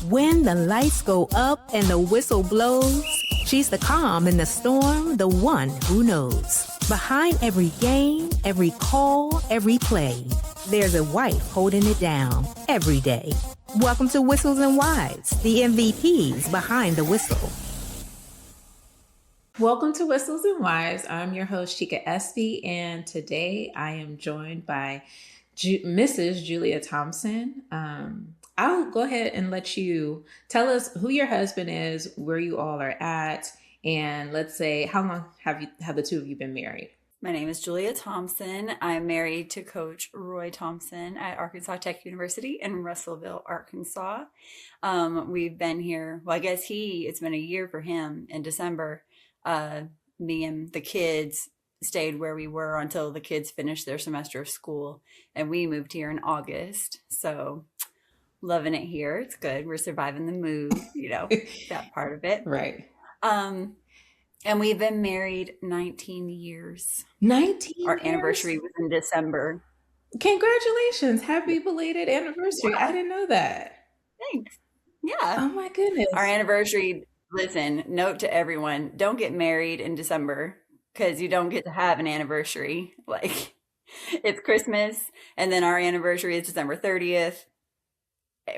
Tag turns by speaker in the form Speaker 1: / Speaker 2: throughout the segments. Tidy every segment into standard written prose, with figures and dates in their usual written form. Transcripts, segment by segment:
Speaker 1: When the lights go up and the whistle blows, she's the calm in the storm, the one who knows. Behind every game, every call, every play, there's a wife holding it down every day. Welcome to Whistles and Wives, the MVPs behind the whistle.
Speaker 2: Welcome to Whistles and Wives. I'm your host, Sheika Espy, and today I am joined by Mrs. Julia Thompson. I'll go ahead and let you tell us who your husband is, where you all are at, and let's say, how long have the two of you been married?
Speaker 3: My name is Julia Thompson. I'm married to Coach Roy Thompson at Arkansas Tech University in Russellville, Arkansas. We've been here, well, I guess it's been a year for him in December. Me and the kids stayed where we were until the kids finished their semester of school, and we moved here in August. So loving it here. It's good. We're surviving the move, that part of it.
Speaker 2: Right.
Speaker 3: And we've been married 19 years.
Speaker 2: 19
Speaker 3: Our
Speaker 2: years?
Speaker 3: anniversary was in December.
Speaker 2: Congratulations. Happy belated anniversary. Yeah. I didn't know that.
Speaker 3: Thanks. Yeah.
Speaker 2: Oh my goodness.
Speaker 3: Our anniversary, listen, note to everyone, don't get married in December because you don't get to have an anniversary. Like, it's Christmas, and then our anniversary is December 30th.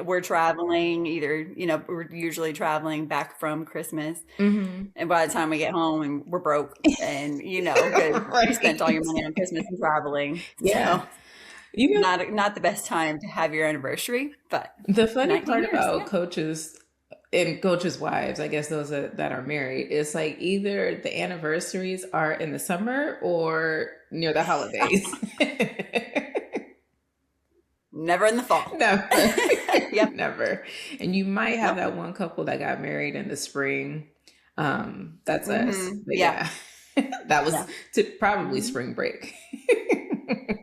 Speaker 3: We're traveling we're usually traveling back from Christmas. Mm-hmm. And by the time we get home, and we're broke and, right. You spent all your money on Christmas and traveling.
Speaker 2: Yeah.
Speaker 3: So not the best time to have your anniversary, but
Speaker 2: the funny part about coaches and coaches' wives, I guess those that are married, is like either the anniversaries are in the summer or near the holidays.
Speaker 3: Never in the fall.
Speaker 2: Never.
Speaker 3: Yep.
Speaker 2: Never. And you might have that one couple that got married in the spring. That's us. But yeah. That was probably spring break.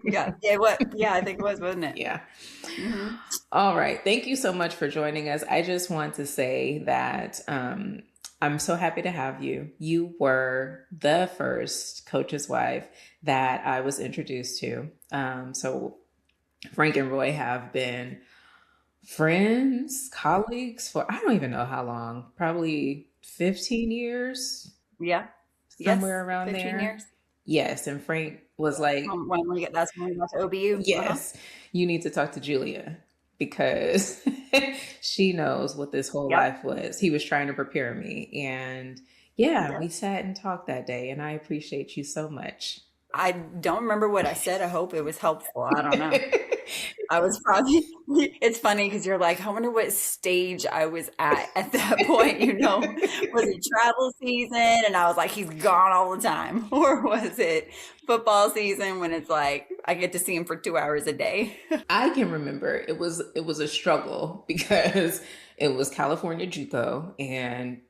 Speaker 3: Yeah. I think it was, wasn't it?
Speaker 2: Yeah. Mm-hmm. All right. Thank you so much for joining us. I just want to say that I'm so happy to have you. You were the first coach's wife that I was introduced to. So Frank and Roy have been friends, colleagues for, I don't even know how long, probably 15 years.
Speaker 3: Yeah.
Speaker 2: Somewhere around
Speaker 3: 15
Speaker 2: there.
Speaker 3: years.
Speaker 2: Yes. And Frank was like,
Speaker 3: that's when we got to OBU.
Speaker 2: Yes, You need to talk to Julia because she knows what this whole life was. He was trying to prepare me. And we sat and talked that day, and I appreciate you so much.
Speaker 3: I don't remember what I said. I hope it was helpful. I don't know. I was probably, it's funny because you're like, I wonder what stage I was at that point, was it travel season? And I was like, he's gone all the time. Or was it football season when it's like, I get to see him for 2 hours a day?
Speaker 2: I can remember it was a struggle because it was California JUCO, and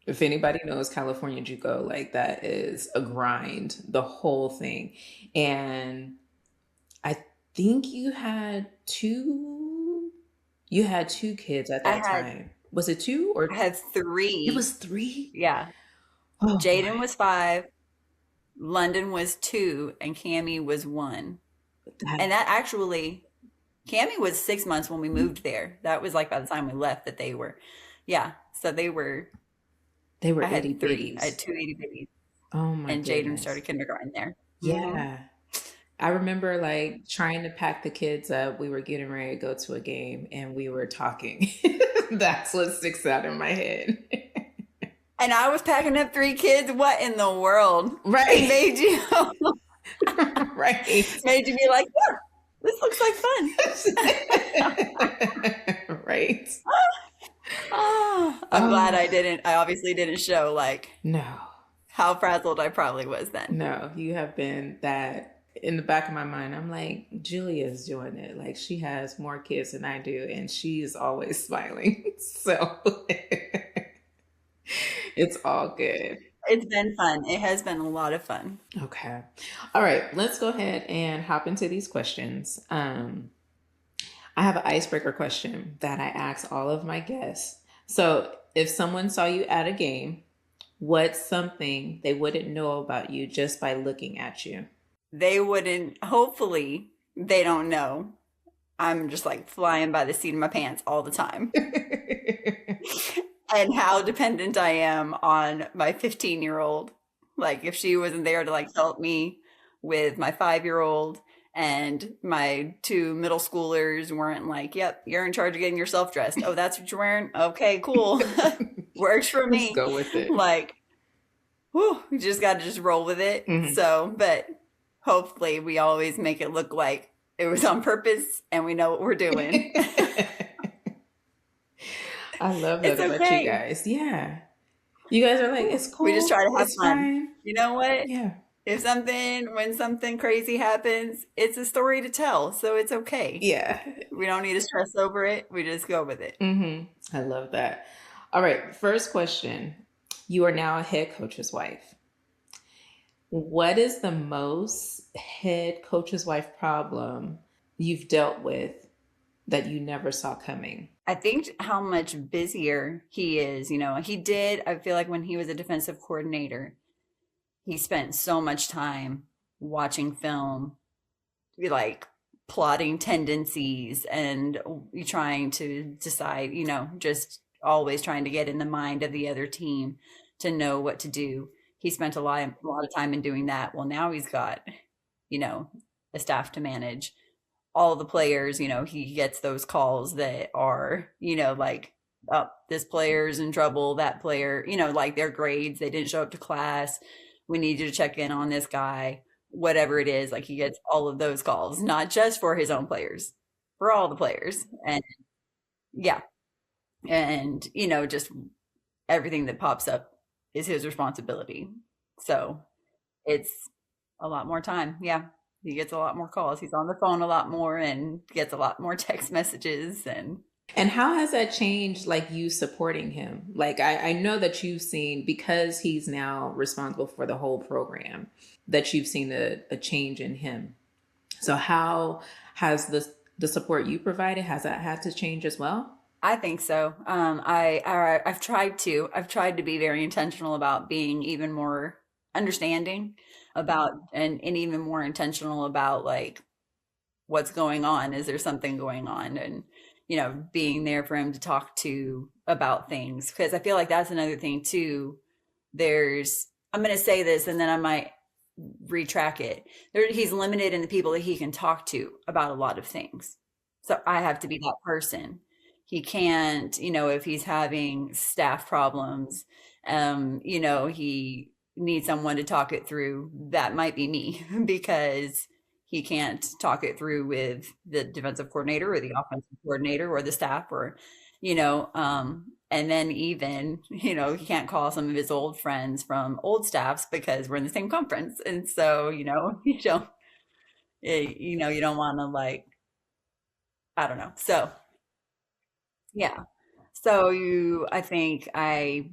Speaker 2: if anybody knows California JUCO, like that is a grind, the whole thing. And I think you had two kids at that time. Was it two or?
Speaker 3: I had 3.
Speaker 2: It was 3?
Speaker 3: Yeah. Oh, Jaden was 5, London was 2, and Cammie was 1. And that actually, Cammie was 6 months when we moved there. That was like by the time we left that they were, so they were I had 3. I had 2 80 babies.
Speaker 2: Oh my
Speaker 3: And
Speaker 2: goodness.
Speaker 3: Jaden started kindergarten there.
Speaker 2: Yeah.
Speaker 3: Mm-hmm.
Speaker 2: I remember like trying to pack the kids up. We were getting ready to go to a game and we were talking. That's what sticks out in my head.
Speaker 3: And I was packing up 3 kids. What in the world?
Speaker 2: Right.
Speaker 3: It made you
Speaker 2: right.
Speaker 3: Made you be like, yeah, this looks like
Speaker 2: fun. Right.
Speaker 3: I'm glad I obviously didn't show
Speaker 2: no
Speaker 3: how frazzled I probably was then.
Speaker 2: No, you have been that in the back of my mind. I'm like, Julia's doing it. Like she has more kids than I do. And she is always smiling. So it's all good.
Speaker 3: It's been fun. It has been a lot of fun.
Speaker 2: Okay. All right. Let's go ahead and hop into these questions. I have an icebreaker question that I ask all of my guests. So if someone saw you at a game, what's something they wouldn't know about you just by looking at you?
Speaker 3: They wouldn't, hopefully they don't know I'm just like flying by the seat of my pants all the time. And how dependent I am on my 15-year-old. Like if she wasn't there to like help me with my 5-year-old, and my 2 middle schoolers weren't like, yep, you're in charge of getting yourself dressed. Oh, that's what you're wearing? Okay, cool. Works for
Speaker 2: Let's
Speaker 3: me.
Speaker 2: go with it.
Speaker 3: Like, whew, you just got to just roll with it. So, but hopefully we always make it look like it was on purpose and we know what we're doing.
Speaker 2: I love that
Speaker 3: It's
Speaker 2: about
Speaker 3: okay.
Speaker 2: you guys. Yeah. You guys are like, it's cool.
Speaker 3: We just try to have
Speaker 2: it's
Speaker 3: fun.
Speaker 2: Fine.
Speaker 3: You know what?
Speaker 2: Yeah.
Speaker 3: When something crazy happens, it's a story to tell. So it's okay.
Speaker 2: Yeah.
Speaker 3: We don't need to stress over it. We just go with it.
Speaker 2: I love that. All right. First question. You are now a head coach's wife. What is the most head coach's wife problem you've dealt with that you never saw coming?
Speaker 3: I think how much busier he is. I feel like when he was a defensive coordinator, he spent so much time watching film, like plotting tendencies and trying to decide, just always trying to get in the mind of the other team to know what to do. He spent a lot of time in doing that. Well, now he's got, a staff to manage. All the players, he gets those calls that are, like, oh, this player's in trouble, that player, like their grades, they didn't show up to class. We need you to check in on this guy, whatever it is. Like he gets all of those calls, not just for his own players, for all the players. And yeah. And, just everything that pops up is his responsibility. So it's a lot more time. Yeah. He gets a lot more calls. He's on the phone a lot more and gets a lot more text messages.
Speaker 2: And how has that changed, like you supporting him? Like I know that you've seen, because he's now responsible for the whole program, that you've seen a change in him. So how has the support you provided, has that had to change as well?
Speaker 3: I think so. I've tried to be very intentional about being even more understanding about and even more intentional about like what's going on. Is there something going on? And being there for him to talk to about things, because I feel like that's another thing too. I'm going to say this and then I might retrack it. He's limited in the people that he can talk to about a lot of things. So I have to be that person. He can't, if he's having staff problems, he needs someone to talk it through. That might be me, because he can't talk it through with the defensive coordinator or the offensive coordinator or the staff or, and then even, he can't call some of his old friends from old staffs because we're in the same conference. And so, you don't want to like, I don't know. So, yeah. So I think I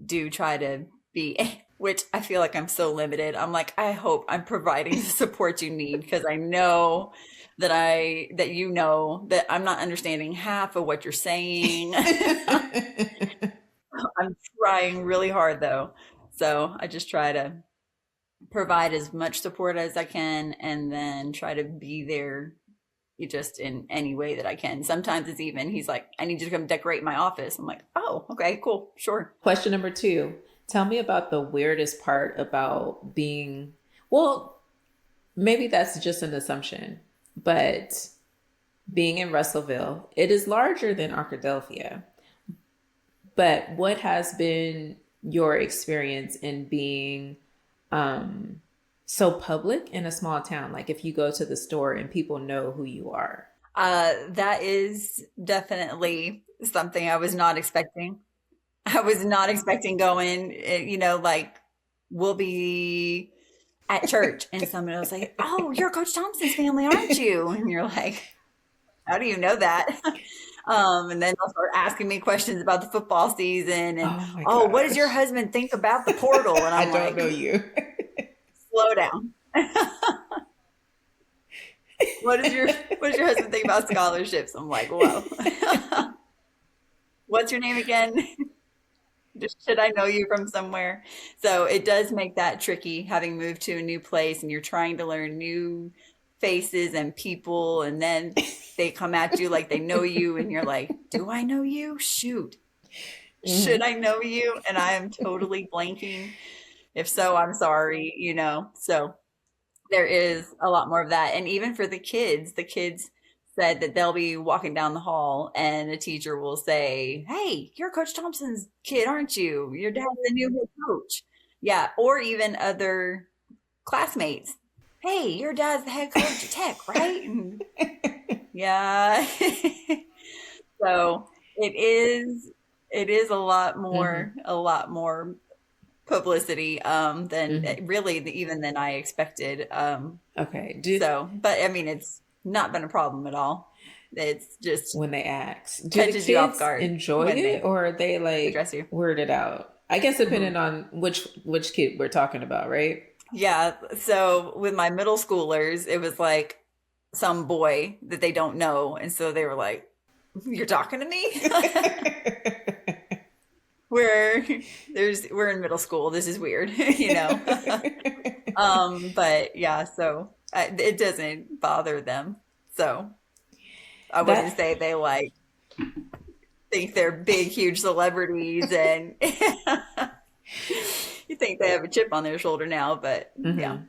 Speaker 3: do try to be, which I feel like I'm so limited. I'm like, I hope I'm providing the support you need, because I know that that I'm not understanding half of what you're saying. I'm trying really hard though. So I just try to provide as much support as I can and then try to be there just in any way that I can. Sometimes it's even, he's like, I need you to come decorate my office. I'm like, oh, okay, cool, sure.
Speaker 2: Question number 2. Tell me about the weirdest part about being, well, maybe that's just an assumption, but being in Russellville, it is larger than Arkadelphia. But what has been your experience in being so public in a small town? Like if you go to the store and people know who you are.
Speaker 3: That is definitely something I was not expecting. I was not expecting going, like we'll be at church and somebody was like, oh, you're Coach Thompson's family, aren't you? And you're like, how do you know that? And then they'll start asking me questions about the football season and, what does your husband think about the portal? And I'm
Speaker 2: I don't know you.
Speaker 3: Slow down. What does your husband think about scholarships? I'm like, whoa. What's your name again? Should I know you from somewhere? So it does make that tricky, having moved to a new place and you're trying to learn new faces and people, and then they come at you like they know you, and you're like, do I know you? Shoot. Should I know you? And I am totally blanking. If so, I'm sorry, So there is a lot more of that. And even for the kids said that they'll be walking down the hall and a teacher will say, hey, you're Coach Thompson's kid, aren't you? Your dad's the new head coach. Yeah. Or even other classmates. Hey, your dad's the head coach at Tech, right? And yeah. So it is a lot more publicity than really even than I expected.
Speaker 2: Okay.
Speaker 3: But I mean, it's not been a problem at all. It's just
Speaker 2: when they ask, do the
Speaker 3: catches you off
Speaker 2: kids
Speaker 3: guard
Speaker 2: enjoy
Speaker 3: when they
Speaker 2: it, or are they like
Speaker 3: address you.
Speaker 2: weirded out? I guess depending on which kid we're talking about, right?
Speaker 3: Yeah. So with my middle schoolers, it was like some boy that they don't know, and so they were like, "You're talking to me?" We're in middle school. This is weird, But yeah, so it doesn't bother them. So I wouldn't say they like think they're big, huge celebrities, and you think they have a chip on their shoulder now. But yeah.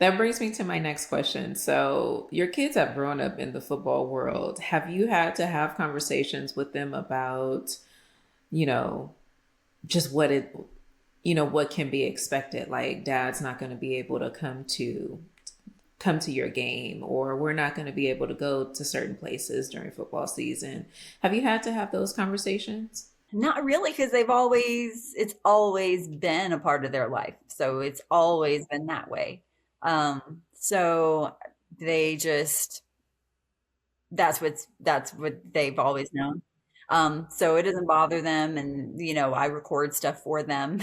Speaker 2: That brings me to my next question. So your kids have grown up in the football world. Have you had to have conversations with them about, just what can be expected? Like, dad's not going to be able to come to your game, or we're not going to be able to go to certain places during football season. Have you had to have those conversations?
Speaker 3: Not really, because it's always been a part of their life. So it's always been that way. So they just, that's what they've always known. So it doesn't bother them. And, I record stuff for them.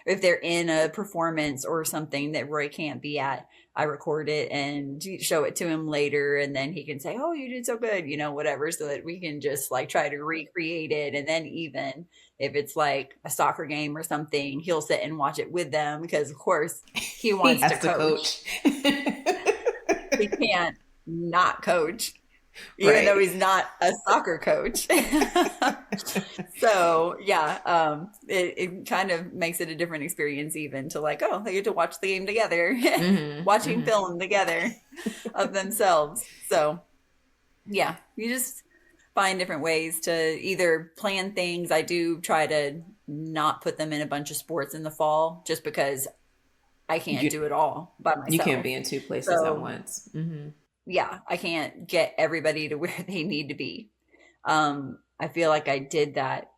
Speaker 3: If they're in a performance or something that Roy can't be at, I record it and show it to him later. And then he can say, oh, you did so good, whatever, so that we can just like try to recreate it. And then even if it's like a soccer game or something, he'll sit and watch it with them because, of course, he wants to coach. He can't not coach. Even though he's not a soccer coach. So yeah, it kind of makes it a different experience even to like, they get to watch the game together, watching film together of themselves. So yeah, you just find different ways to either plan things. I do try to not put them in a bunch of sports in the fall just because I can't do it all by myself.
Speaker 2: You can't be in two places at once.
Speaker 3: Yeah, I can't get everybody to where they need to be. I feel like I did that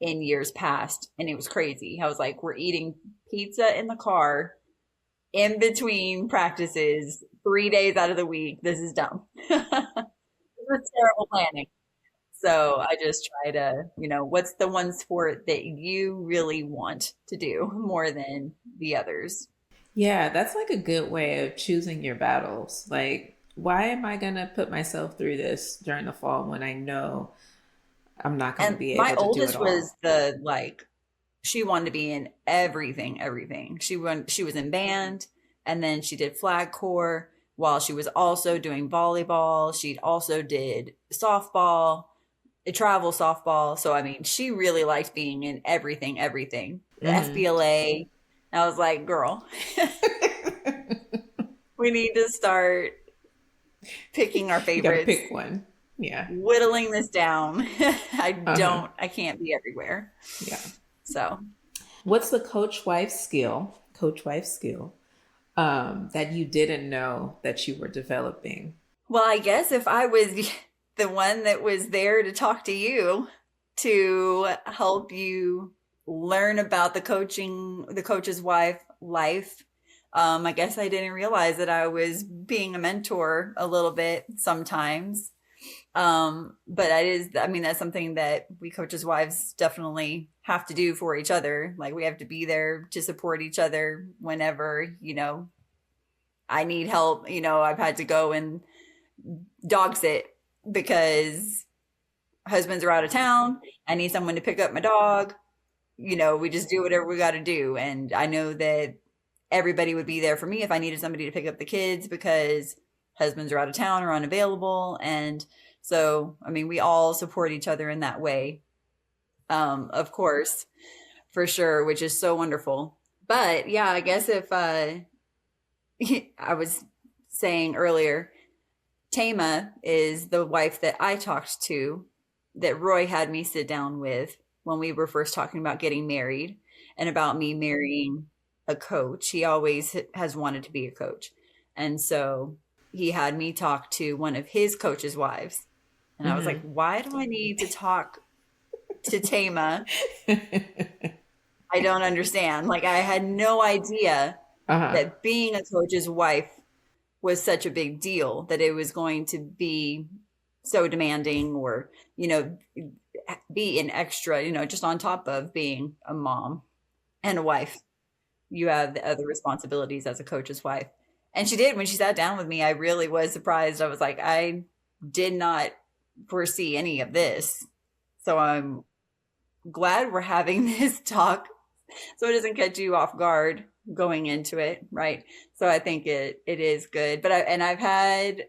Speaker 3: in years past, and it was crazy. I was like, we're eating pizza in the car in between practices 3 days out of the week. This is dumb. This is terrible planning. So I just try to, what's the one sport that you really want to do more than the others?
Speaker 2: Yeah, that's like a good way of choosing your battles. Like, why am I going to put myself through this during the fall when I know I'm not going to be able to do it all?
Speaker 3: My oldest was she wanted to be in everything. She was in band, and then she did flag corps while she was also doing volleyball. She also did softball, travel softball. So, I mean, she really liked being in everything. The SBLA. I was like, girl, we need to start picking our favorites.
Speaker 2: You gotta pick one. Yeah.
Speaker 3: Whittling this down. I can't be everywhere.
Speaker 2: Yeah.
Speaker 3: So
Speaker 2: what's the coach wife skill that you didn't know that you were developing?
Speaker 3: Well, I guess if I was the one that was there to talk to you to help you learn about the coach's wife life. I guess I didn't realize that I was being a mentor a little bit sometimes. But that's something that we coaches' wives definitely have to do for each other. Like, we have to be there to support each other whenever, I need help. I've had to go and dog sit because husbands are out of town. I need someone to pick up my dog. We just do whatever we got to do. And I know that everybody would be there for me if I needed somebody to pick up the kids because husbands are out of town or unavailable. And so, I mean, we all support each other in that way. Of course, for sure, which is so wonderful. But yeah, I guess if I was saying earlier, Tama is the wife that I talked to, that Roy had me sit down with when we were first talking about getting married and about me marrying a coach. He always has wanted to be a coach. And so he had me talk to one of his coach's wives. And I was like, why do I need to talk to Tama? I don't understand. Like, I had no idea that being a coach's wife was such a big deal, that it was going to be so demanding, or, you know, be an extra, you know, just on top of being a mom and a wife. You have the other responsibilities as a coach's wife. And she did. When she sat down with me, I really was surprised. I was like, I did not foresee any of this. So I'm glad we're having this talk so it doesn't catch you off guard going into it, right? So I think it is good. But I've had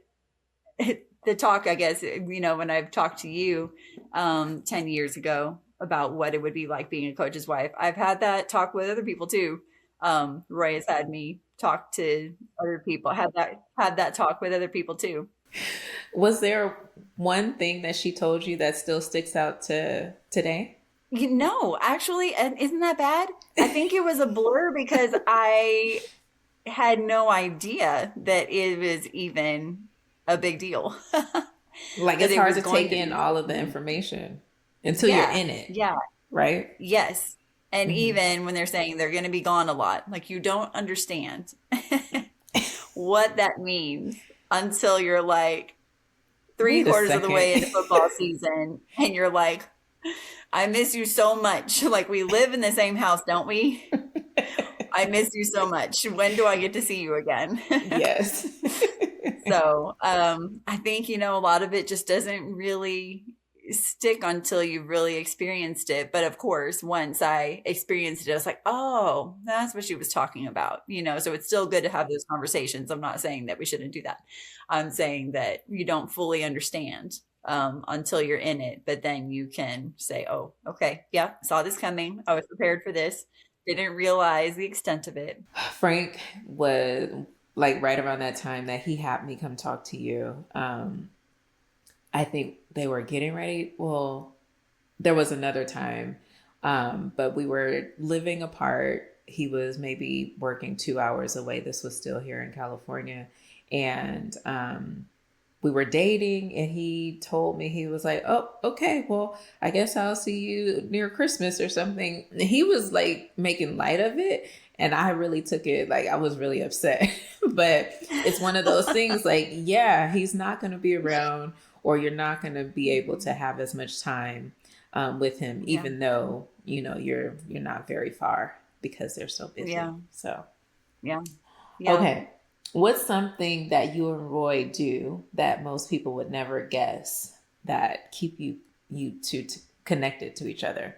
Speaker 3: the talk, I guess, you know, when I've talked to you 10 years ago about what it would be like being a coach's wife. I've had that talk with other people too. Roy has had me talk to other people, had that talk with other people too.
Speaker 2: Was there one thing that she told you that still sticks out to today?
Speaker 3: No, actually, and isn't that bad? I think it was a blur because I had no idea that it was even a big deal.
Speaker 2: Like, it's hard to take in all of the information until you're in it.
Speaker 3: Yeah.
Speaker 2: Right?
Speaker 3: Yes. And even when they're saying they're going to be gone a lot, like, you don't understand what that means until you're like 3/4 of the way into football season, and you're like, I miss you so much. Like, we live in the same house, don't we? I miss you so much. When do I get to see you again?
Speaker 2: Yes.
Speaker 3: So I think, you know, a lot of it just doesn't really stick until you've really experienced it. But of course, once I experienced it, I was like, oh, that's what she was talking about. You know, so it's still good to have those conversations. I'm not saying that we shouldn't do that. I'm saying that you don't fully understand until you're in it. But then you can say, oh, okay, yeah, saw this coming. I was prepared for this. Didn't realize the extent of it.
Speaker 2: Frank was like right around that time that he had me come talk to you. I think they were getting ready. Well, there was another time, but we were living apart. He was maybe working 2 hours away. This was still here in California. And we were dating, and he told me, he was like, oh, okay, well, I guess I'll see you near Christmas or something. And he was like making light of it. And I really took it, like, I was really upset. But it's one of those things, like, yeah, he's not going to be around, or you're not going to be able to have as much time with him, even though, you know, you're not very far because they're so busy. Yeah. So, yeah. Okay. What's something that you and Roy do that most people would never guess that keep you two connected to each other?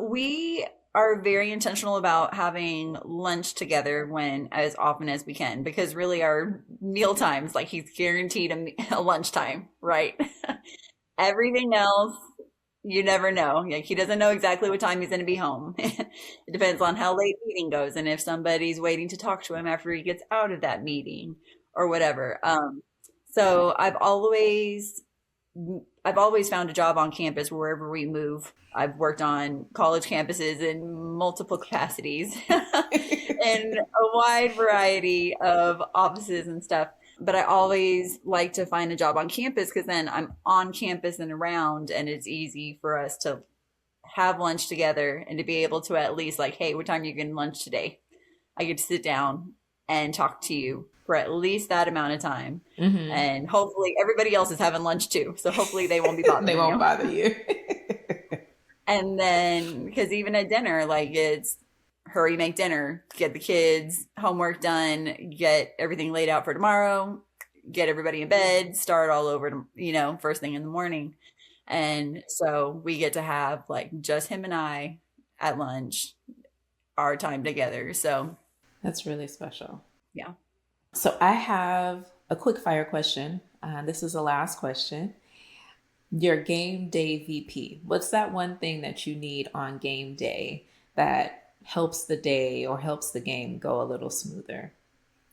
Speaker 3: We are very intentional about having lunch together as often as we can, because really our meal times, like, he's guaranteed a lunchtime, right? Everything else, you never know. Like, he doesn't know exactly what time he's going to be home. It depends on how late the meeting goes, and if somebody's waiting to talk to him after he gets out of that meeting or whatever. So I've always found a job on campus wherever we move. I've worked on college campuses in multiple capacities and a wide variety of offices and stuff. But I always like to find a job on campus, because then I'm on campus and around, and it's easy for us to have lunch together and to be able to at least, like, hey, what time are you getting lunch today? I get to sit down and talk to you for at least that amount of time. Mm-hmm. And hopefully everybody else is having lunch too. So hopefully they won't be bothering
Speaker 2: They won't bother you.
Speaker 3: And then, because even at dinner, like, it's hurry, make dinner, get the kids' homework done, get everything laid out for tomorrow, get everybody in bed, start all over, you know, first thing in the morning. And so we get to have, like, just him and I at lunch, our time together. So
Speaker 2: that's really special.
Speaker 3: Yeah.
Speaker 2: So I have a quick fire question. This is the last question. Your game day VP. What's that one thing that you need on game day that helps the day or helps the game go a little smoother?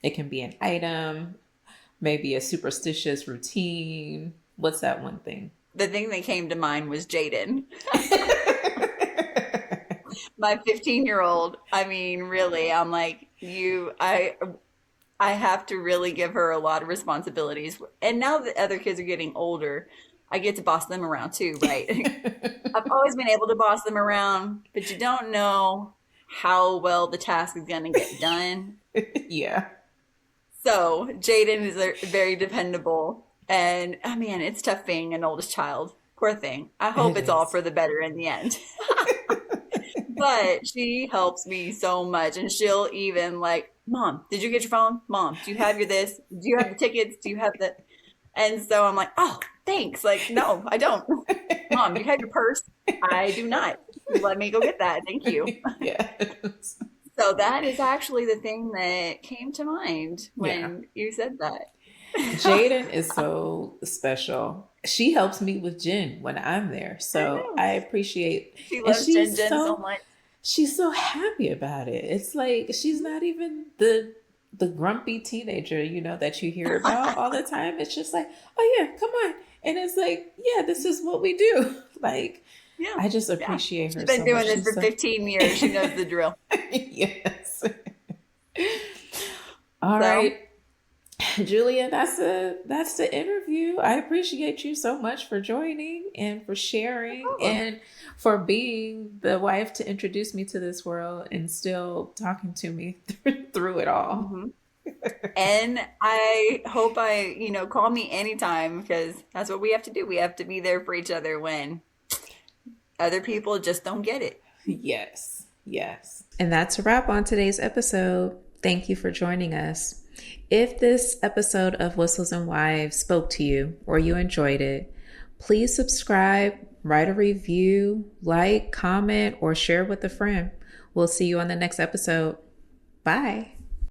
Speaker 2: It can be an item, maybe a superstitious routine. What's that one thing?
Speaker 3: The thing that came to mind was Jaden. My 15-year-old. I mean, really, I'm like, I have to really give her a lot of responsibilities. And now that other kids are getting older, I get to boss them around too, right? I've always been able to boss them around, but you don't know how well the task is going to get done.
Speaker 2: Yeah.
Speaker 3: So Jaden is very dependable. And I mean, it's tough being an oldest child. Poor thing. I hope it's all for the better in the end. But she helps me so much. And she'll even like, Mom, did you get your phone? Mom, do you have your this? Do you have the tickets? Do you have the... And so I'm like, oh, thanks. Like, no, I don't. Mom, do you have your purse? I do not. Let me go get that. Thank you.
Speaker 2: Yes.
Speaker 3: So that is actually the thing that came to mind when you said that.
Speaker 2: Jaden is so special. She helps me with Jen when I'm there. So I appreciate.
Speaker 3: She loves Jen so much.
Speaker 2: She's so happy about it. It's like she's not even the grumpy teenager, you know, that you hear about all the time. It's just like, oh yeah, come on. And it's like, yeah, this is what we do. Like, I just appreciate her.
Speaker 3: She's been doing this for 15 years. She knows the drill.
Speaker 2: Yes. All right. Julia, that's the interview. I appreciate you so much for joining and for sharing and for being the wife to introduce me to this world and still talking to me through it all.
Speaker 3: Mm-hmm. And I hope call me anytime, because that's what we have to do. We have to be there for each other when other people just don't get it.
Speaker 2: Yes. Yes. And that's a wrap on today's episode. Thank you for joining us. If this episode of Whistles and Wives spoke to you or you enjoyed it, please subscribe, write a review, like, comment, or share with a friend. We'll see you on the next episode. Bye.